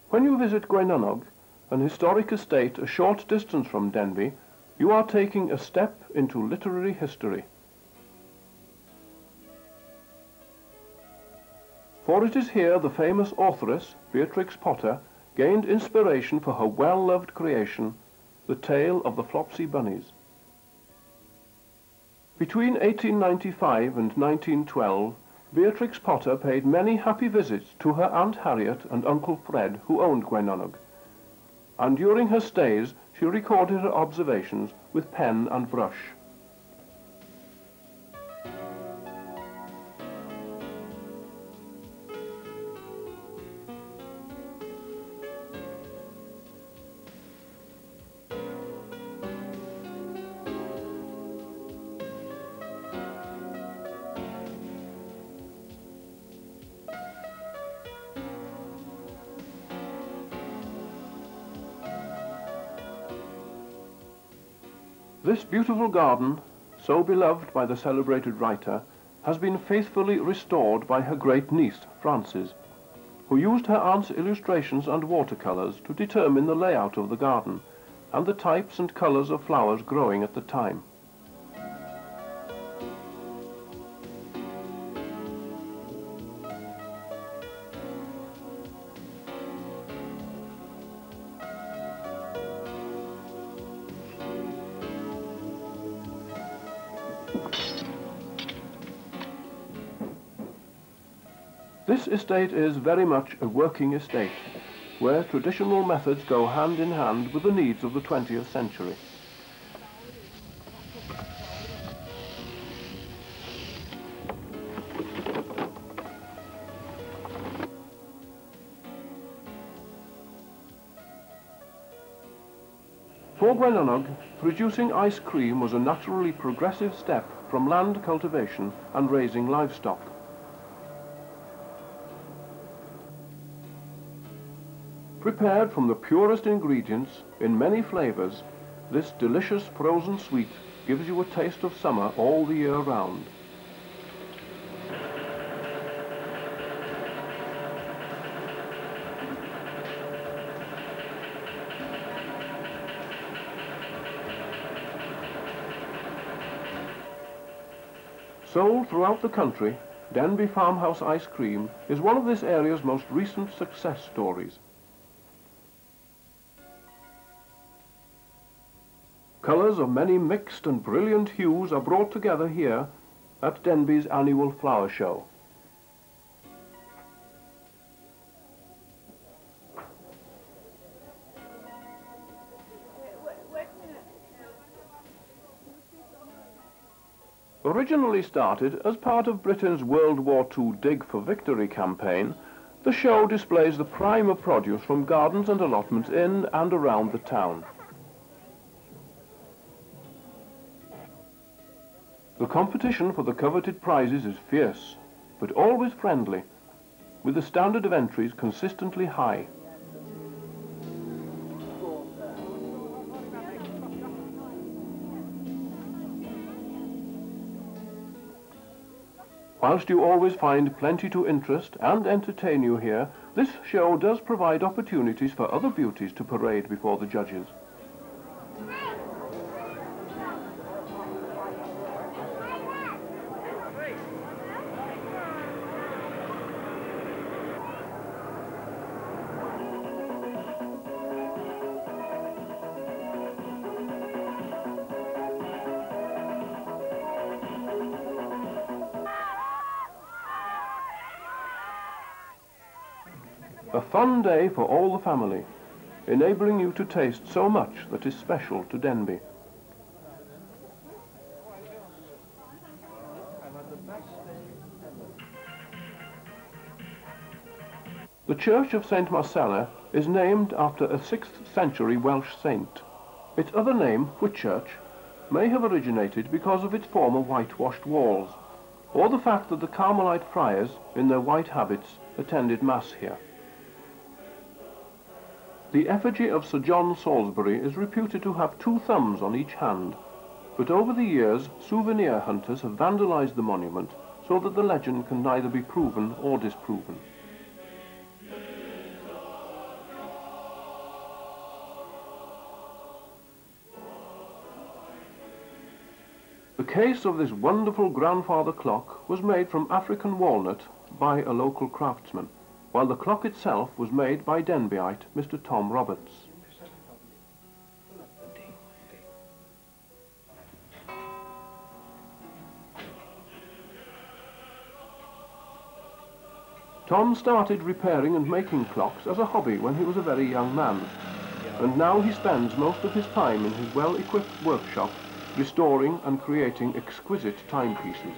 When you visit Gwynonnog, an historic estate a short distance from Denbigh, you are taking a step into literary history. For it is here the famous authoress, Beatrix Potter, gained inspiration for her well-loved creation, The Tale of the Flopsy Bunnies. Between 1895 and 1912, Beatrix Potter paid many happy visits to her Aunt Harriet and Uncle Fred, who owned Gwynonnog, and during her stays she recorded her observations with pen and brush. This beautiful garden, so beloved by the celebrated writer, has been faithfully restored by her great-niece, Frances, who used her aunt's illustrations and watercolours to determine the layout of the garden and the types and colours of flowers growing at the time. This estate is very much a working estate, where traditional methods go hand in hand with the needs of the 20th century. For Gwynonnog, producing ice cream was a naturally progressive step from land cultivation and raising livestock. Prepared from the purest ingredients in many flavors, this delicious frozen sweet gives you a taste of summer all the year round. Sold throughout the country, Denbigh Farmhouse Ice Cream is one of this area's most recent success stories. Colours of many mixed and brilliant hues are brought together here at Denbigh's annual flower show. Originally started as part of Britain's World War II Dig for Victory campaign, the show displays the prime of produce from gardens and allotments in and around the town. The competition for the coveted prizes is fierce, but always friendly, with the standard of entries consistently high. Whilst you always find plenty to interest and entertain you here, this show does provide opportunities for other beauties to parade before the judges. A fun day for all the family, enabling you to taste so much that is special to Denbigh. The Church of St. Marsala is named after a 6th century Welsh saint. Its other name, Whitchurch, may have originated because of its former whitewashed walls, or the fact that the Carmelite friars, in their white habits, attended Mass here. The effigy of Sir John Salisbury is reputed to have 2 thumbs on each hand, but over the years souvenir hunters have vandalized the monument so that the legend can neither be proven or disproven. case of this wonderful grandfather clock was made from African walnut by a local craftsman, while the clock itself was made by Denbighite Mr. Tom Roberts. Tom started repairing and making clocks as a hobby when he was a very young man, and now he spends most of his time in his well-equipped workshop restoring and creating exquisite timepieces.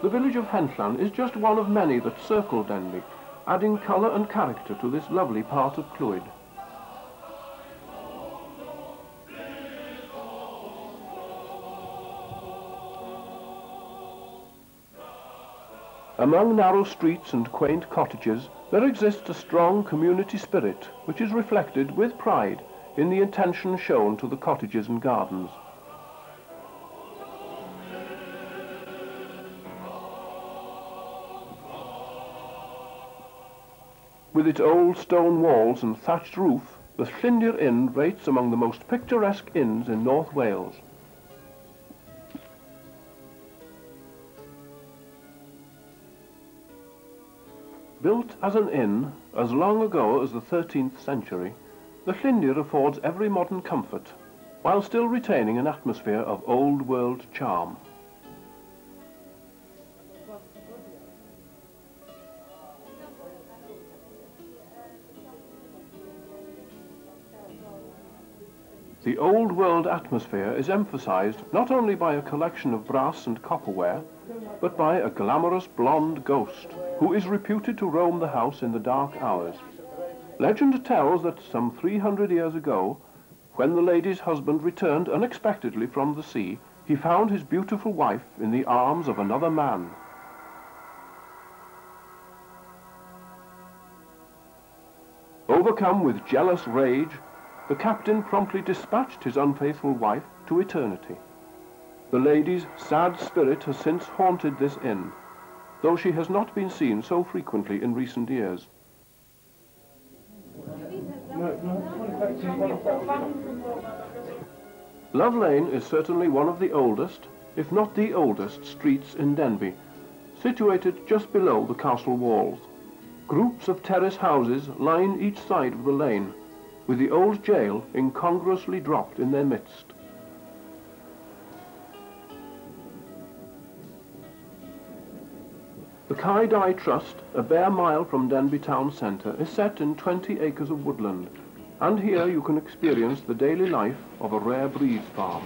The village of Henllan is just one of many that circle Denbigh, adding colour and character to this lovely part of Clwyd. Among narrow streets and quaint cottages, there exists a strong community spirit which is reflected with pride in the attention shown to the cottages and gardens. With its old stone walls and thatched roof, the Llyndir Inn rates among the most picturesque inns in North Wales. Built as an inn as long ago as the 13th century, the Llyndir affords every modern comfort, while still retaining an atmosphere of old-world charm. The old-world atmosphere is emphasized not only by a collection of brass and copperware, but by a glamorous blonde ghost, who is reputed to roam the house in the dark hours. Legend tells that some 300 years ago, when the lady's husband returned unexpectedly from the sea, he found his beautiful wife in the arms of another man. Overcome with jealous rage, the captain promptly dispatched his unfaithful wife to eternity. The lady's sad spirit has since haunted this inn, though she has not been seen so frequently in recent years. Love Lane is certainly one of the oldest, if not the oldest, streets in Denbigh, situated just below the castle walls. Groups of terrace houses line each side of the lane, with the old jail incongruously dropped in their midst. The Cae Trust, a bare mile from Denbigh town centre, is set in 20 acres of woodland, and here you can experience the daily life of a rare breed farm.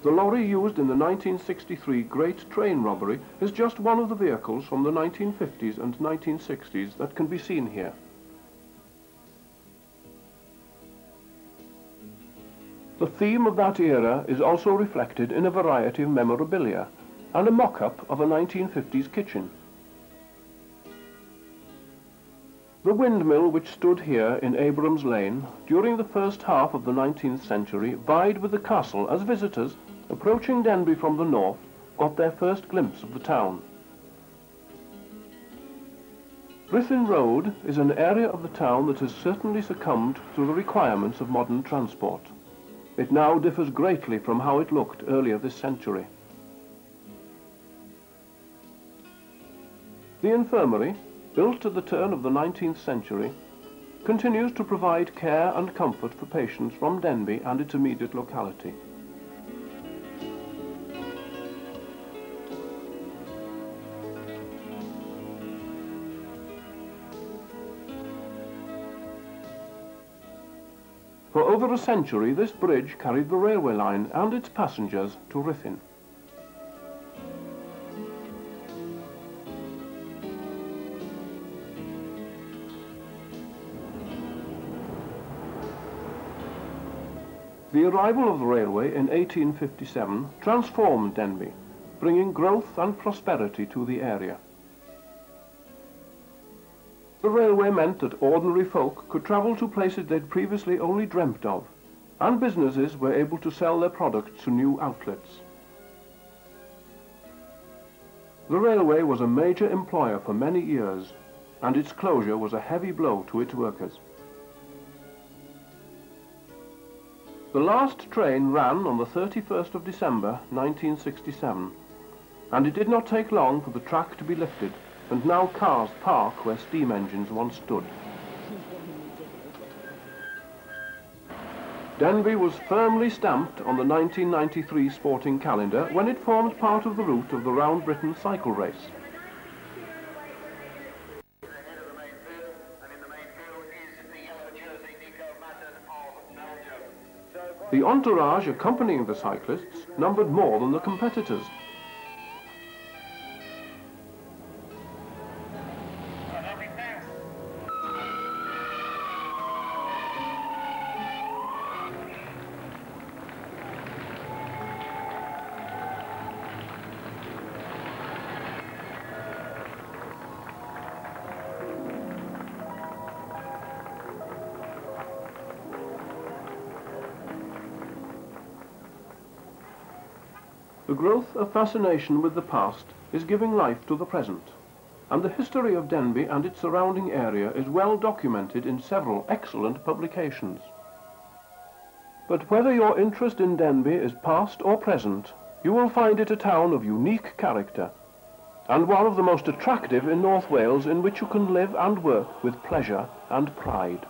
The lorry used in the 1963 Great Train robbery is just one of the vehicles from the 1950s and 1960s that can be seen here. The theme of that era is also reflected in a variety of memorabilia and a mock-up of a 1950s kitchen. The windmill which stood here in Abraham's Lane during the first half of the 19th century vied with the castle as visitors approaching Denbigh from the north got their first glimpse of the town. Griffin Road is an area of the town that has certainly succumbed to the requirements of modern transport. It now differs greatly from how it looked earlier this century. The Infirmary, built at the turn of the 19th century, continues to provide care and comfort for patients from Denbigh and its immediate locality. For over a century, this bridge carried the railway line and its passengers to Griffin. The arrival of the railway in 1857 transformed Denbigh, bringing growth and prosperity to the area. The railway meant that ordinary folk could travel to places they'd previously only dreamt of, and businesses were able to sell their products to new outlets. The railway was a major employer for many years, and its closure was a heavy blow to its workers. The last train ran on the 31st of December 1967, and it did not take long for the track to be lifted, and now cars park where steam engines once stood. Denbigh was firmly stamped on the 1993 sporting calendar when it formed part of the route of the Round Britain cycle race. The entourage accompanying the cyclists numbered more than the competitors. The growth of fascination with the past is giving life to the present, and the history of Denbigh and its surrounding area is well documented in several excellent publications. But whether your interest in Denbigh is past or present, you will find it a town of unique character, and one of the most attractive in North Wales in which you can live and work with pleasure and pride.